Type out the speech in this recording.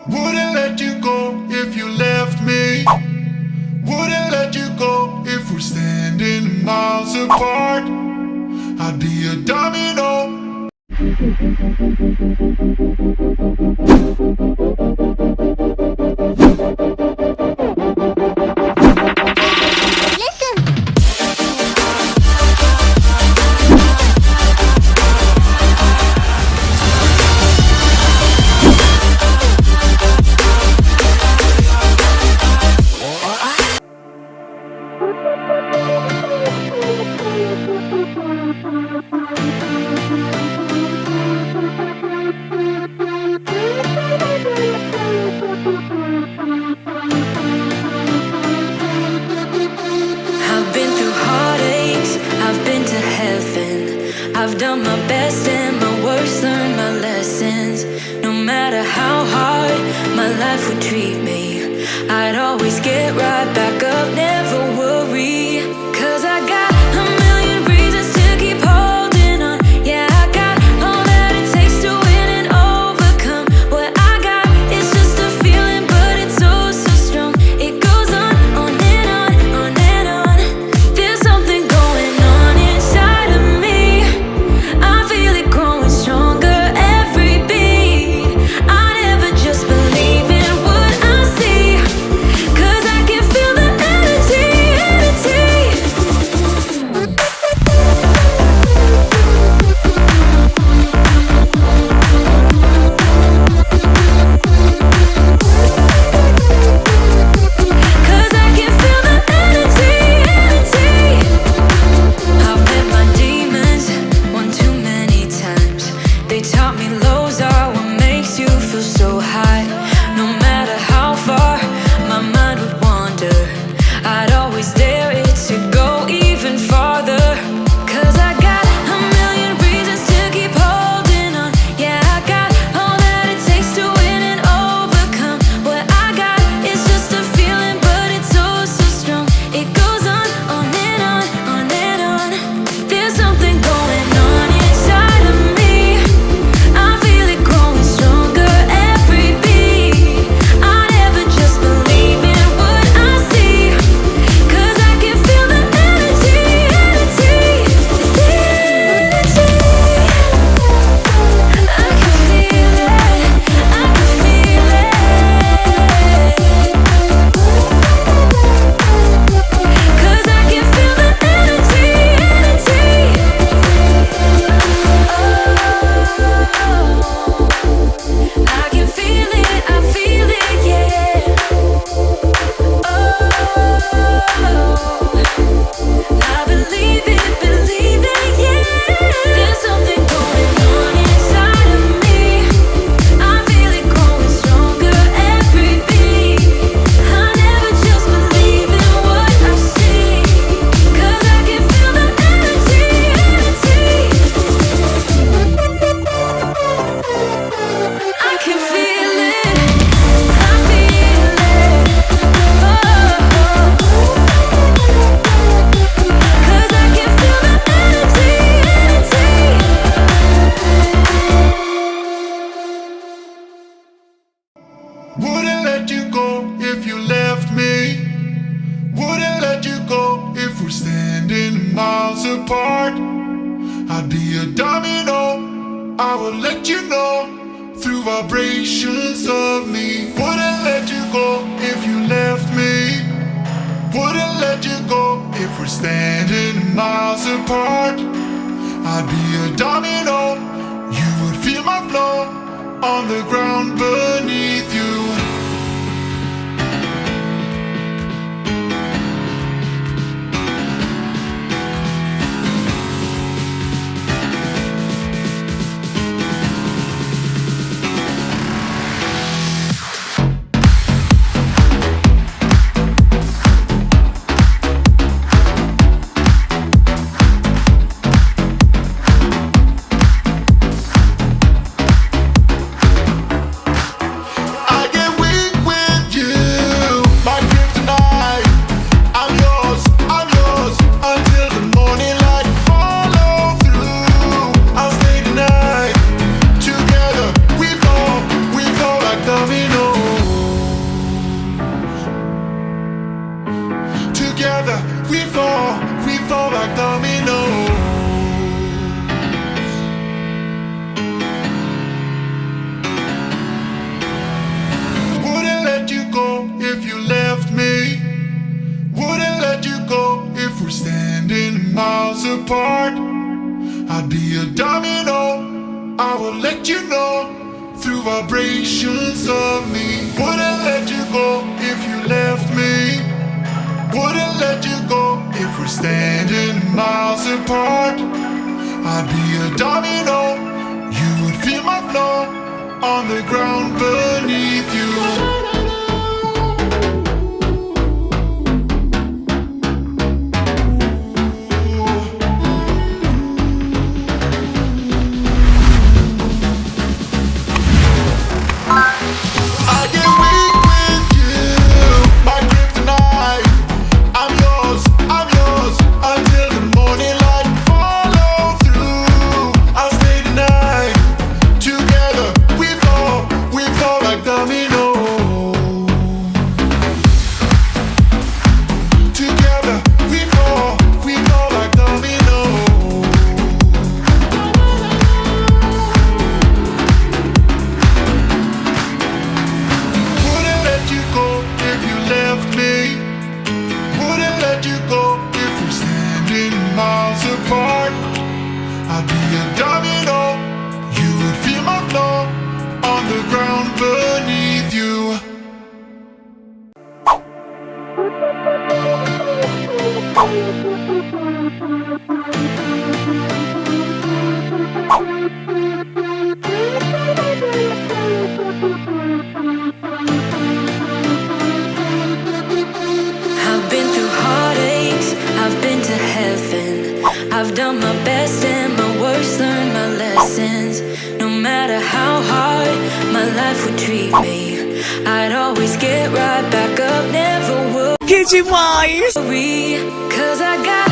Wouldn't let you go if you left me. Wouldn't let you go if we're standing miles apart. I'd be a domino. I've done my best and my worst, learned my lessons. No matter how hard my life would treat me, I'd always get right back up, never worry. 'Cause I got a million reasons to keep holding on. Yeah, I got all that it takes to win and overcome. What I got is just a feeling, but it's oh so strong. It goes on and on, on and on. There's something going on inside of me. I feel it growing stronger every beat. I never just believe in what I see, 'cause I can feel the energy, energy. Cause I can feel the energy, energy. I've met my demons one too many times. They taught me lows are what makes you feel so high. No matter how far my mind would wander, I'd always dare it to go even farther. 'Cause I got a million reasons to keep holding on. Yeah, I got all that it takes to win and overcome. What I got is just a feeling, but it's oh so strong. It goes on and on, on and on. There's something going on inside of me. I feel it growing stronger every beat. I never just believe in what I see, 'cause I can feel the energy, energy, the energy. I can feel it, I can feel it. 'Cause I can feel the energy, energy. Oh, I can feel it, I feel it, yeah. Oh, I believe it, yeah. There's something going on inside of me. I feel it growing stronger every beat. I never just believe in what I see, 'cause I can feel the energy, energy. I can feel it, I feel it. Oh, 'cause I can feel the energy, energy. Wouldn't let you go if you left me. Wouldn't let you go if we're standing miles apart. I'd be a domino. I would let you know through vibrations of me. Wouldn't let you go if you left me. Wouldn't let you go if we're standing miles apart. I'd be a domino. You would feel my flow on the ground beneath you. apart. I'd be a domino, I will let you know through vibrations of me. Wouldn't let you go if you left me. Wouldn't let you go if we're standing miles apart. I'd be a domino, you would feel my flow on the ground beneath you. I've done my best and my worst, learned my lessons. No matter how hard my life would treat me, I'd always get right back up, never worry. Que demais! 'Cause I got